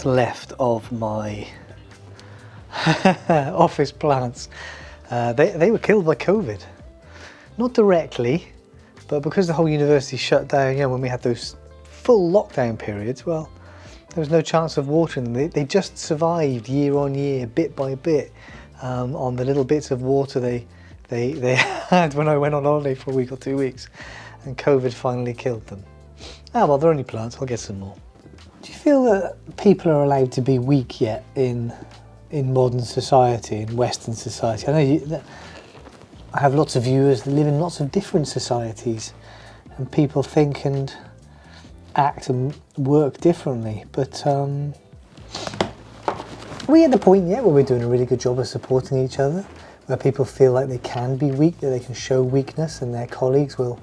what's left of my office plants. They were killed by COVID. Not directly, but because the whole university shut down, when we had those full lockdown periods, well, there was no chance of watering them. They just survived year on year, bit by bit, on the little bits of water they had when I went on holiday for a week or 2 weeks, and COVID finally killed them. Ah, well, they're only plants, I'll get some more. Do you feel that people are allowed to be weak yet in modern society, in Western society? I know I have lots of viewers that live in lots of different societies, and people think and act and work differently, but are we at the point yet where we're doing a really good job of supporting each other, where people feel like they can be weak, that they can show weakness, and their colleagues will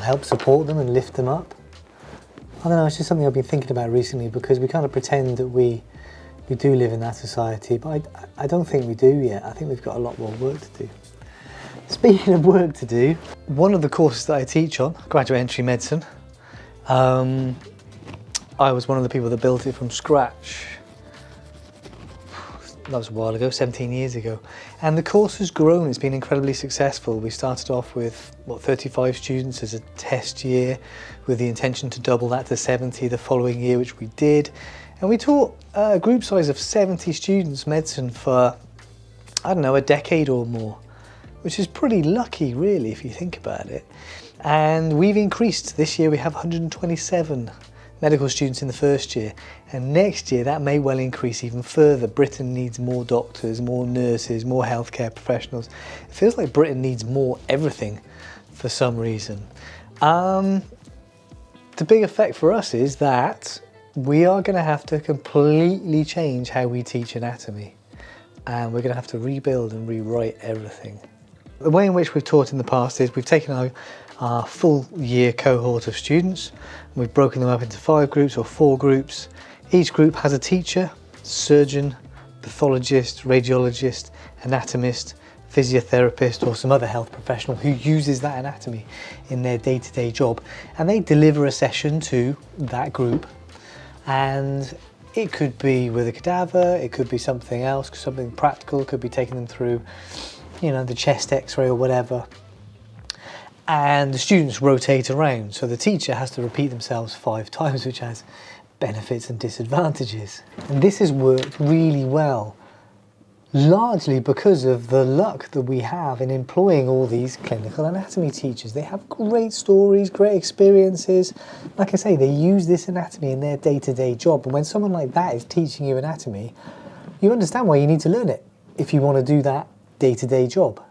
help support them and lift them up? I don't know, it's just something I've been thinking about recently, because we kind of pretend that we do live in that society, but I don't think we do yet. I think we've got a lot more work to do. Speaking of work to do, one of the courses that I teach on, graduate entry medicine, I was one of the people that built it from scratch. That was a while ago, 17 years ago. And the course has grown, it's been incredibly successful. We started off with, 35 students as a test year, with the intention to double that to 70 the following year, which we did. And we taught a group size of 70 students medicine for, I don't know, a decade or more, which is pretty lucky, really, if you think about it. And we've increased. This year we have 127 medical students in the first year, and next year that may well increase even further. Britain needs more doctors, more nurses, more healthcare professionals. It feels like Britain needs more everything for some reason. The big effect for us is that we are going to have to completely change how we teach anatomy, and we're going to have to rebuild and rewrite everything. The way in which we've taught in the past is we've taken our full year cohort of students, and we've broken them up into 5 groups or 4 groups. Each group has a teacher, surgeon, pathologist, radiologist, anatomist, physiotherapist, or some other health professional who uses that anatomy in their day-to-day job, and they deliver a session to that group. And it could be with a cadaver, it could be something else, something practical, it could be taking them through, the chest x-ray or whatever. And the students rotate around, so the teacher has to repeat themselves 5 times, which has benefits and disadvantages. And this has worked really well, largely because of the luck that we have in employing all these clinical anatomy teachers. They have great stories, great experiences. Like I say, they use this anatomy in their day-to-day job. And when someone like that is teaching you anatomy, you understand why you need to learn it if you want to do that day-to-day job.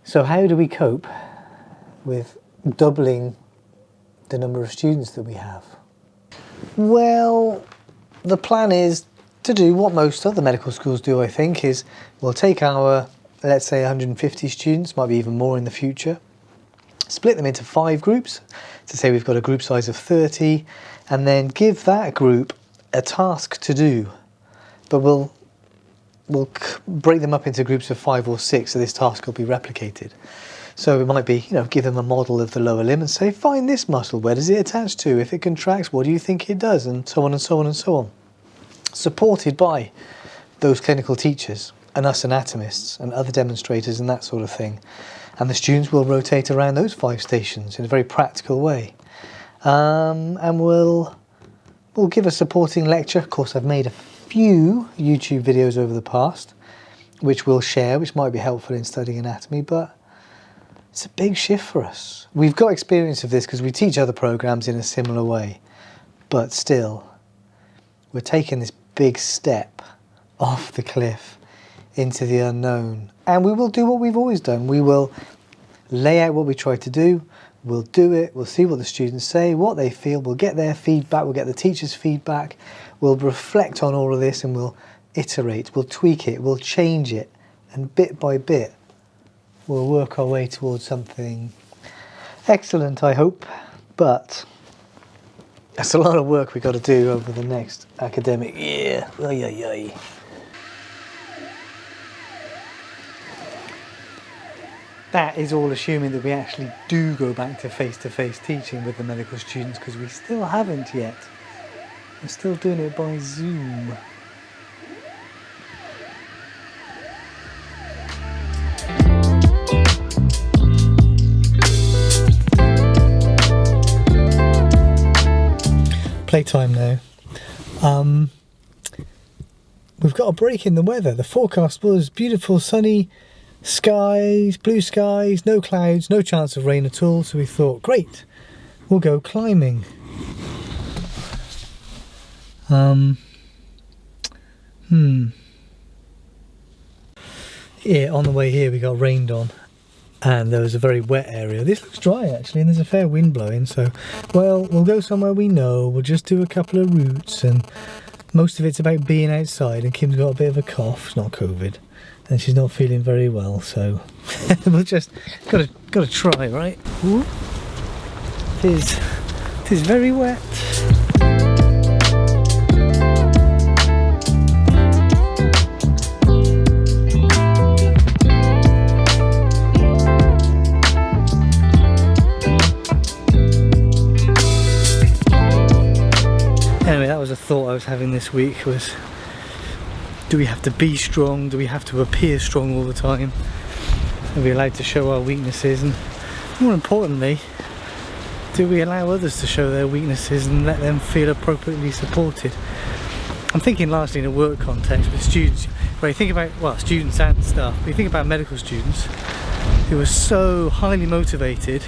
So how do we cope with doubling the number of students that we have? Well, the plan is to do what most other medical schools do, I think, is we'll take our, let's say, 150 students, might be even more in the future, split them into 5 groups, to say we've got a group size of 30, and then give that group a task to do. But we'll break them up into groups of 5 or 6, so this task will be replicated. So it might be, give them a model of the lower limb and say, find this muscle, where does it attach to? If it contracts, what do you think it does? And so on and so on and so on. Supported by those clinical teachers and us anatomists and other demonstrators and that sort of thing. And the students will rotate around those 5 stations in a very practical way. And we'll give a supporting lecture. Of course, I've made a few YouTube videos over the past, which we'll share, which might be helpful in studying anatomy, but it's a big shift for us. We've got experience of this because we teach other programs in a similar way, but still, we're taking this big step off the cliff into the unknown. And we will do what we've always done. We will lay out what we try to do, we'll do it, we'll see what the students say, what they feel, we'll get their feedback, we'll get the teachers' feedback, we'll reflect on all of this, and we'll iterate, we'll tweak it, we'll change it, and bit by bit, we'll work our way towards something excellent, I hope, but that's a lot of work we've got to do over the next academic year. Ay, ay, ay. That is all assuming that we actually do go back to face-to-face teaching with the medical students, because we still haven't yet. I'm still doing it by Zoom. Playtime now. We've got a break in the weather. The forecast was beautiful sunny skies, blue skies, no clouds, no chance of rain at all. So we thought, great, we'll go climbing. Yeah, on the way here we got rained on and there was a very wet area. This looks dry actually, and there's a fair wind blowing, so well, we'll go somewhere we know. We'll just do a couple of routes, and most of it's about being outside, and Kim's got a bit of a cough. It's not COVID, and she's not feeling very well, so we'll just gotta try, right? Ooh. It is very wet. Anyway, that was a thought I was having this week, was do we have to be strong? Do we have to appear strong all the time? Are we allowed to show our weaknesses? And more importantly, do we allow others to show their weaknesses and let them feel appropriately supported? I'm thinking largely in a work context with students, where you think about, well, students and staff, but you think about medical students who are so highly motivated,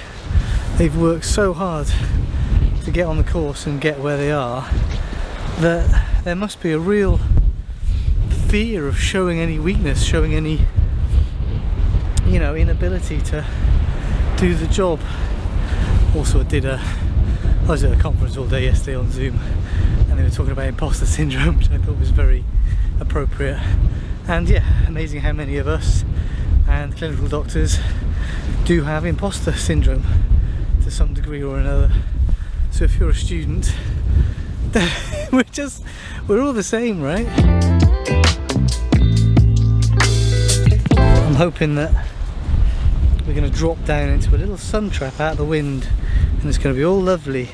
they've worked so hard to get on the course and get where they are, that there must be a real fear of showing any weakness, showing any, you know, inability to do the job. Also, I was at a conference all day yesterday on Zoom, and they were talking about imposter syndrome, which I thought was very appropriate. And yeah, amazing how many of us and clinical doctors do have imposter syndrome to some degree or another. So if you're a student, we're all the same, right? I'm hoping that we're going to drop down into a little sun trap out of the wind, and it's going to be all lovely.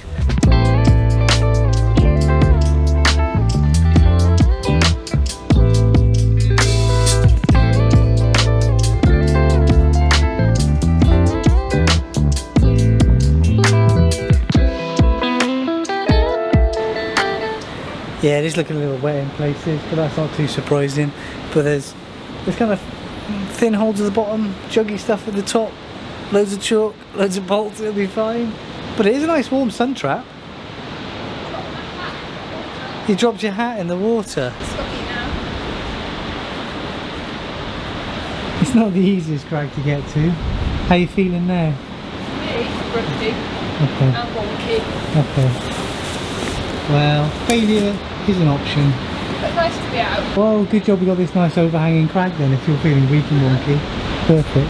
Yeah, it is looking a little wet in places, but that's not too surprising. But there's kind of thin holes at the bottom, juggy stuff at the top, loads of chalk, loads of bolts, it'll be fine. But it is a nice warm sun trap. You dropped your hat in the water. It's not the easiest crag to get to. How are you feeling now? Me? Rusty. Okay. And wonky. Okay. Well, failure is an option. But nice to be out. Well, good job we got this nice overhanging crag then, if you're feeling weak and wonky. Perfect.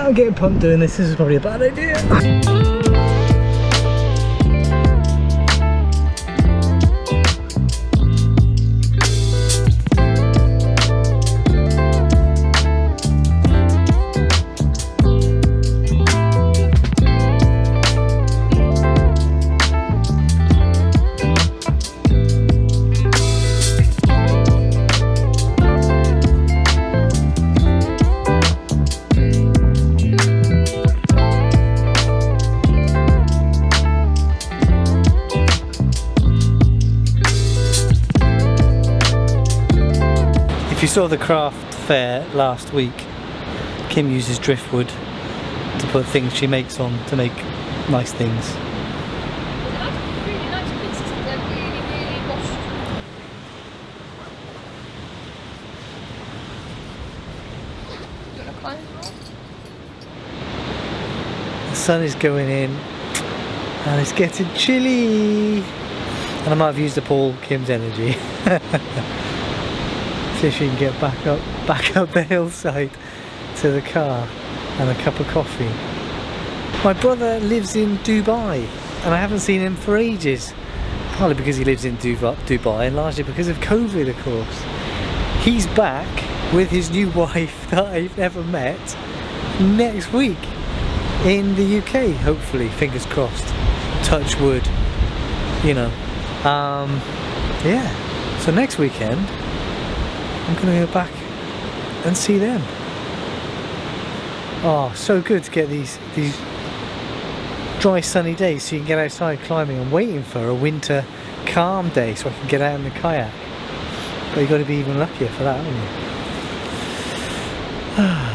I'm getting pumped doing this. This is probably a bad idea. If you saw the craft fair last week, Kim uses driftwood to put things she makes on to make nice things. Really nice pieces, they're really, really washed. Do you want to climb the wall? The sun is going in and it's getting chilly. And I might have used up all Kim's energy. See if she can get back up the hillside to the car and a cup of coffee. My brother lives in Dubai and I haven't seen him for ages. Partly because he lives in Dubai and largely because of COVID, of course. He's back with his new wife that I've never met next week in the UK, hopefully, fingers crossed. Touch wood, you know. Yeah, so next weekend I'm gonna go back and see them. Oh, so good to get these dry sunny days so you can get outside climbing. I'm waiting for a winter calm day so I can get out in the kayak, but you've got to be even luckier for that, haven't you?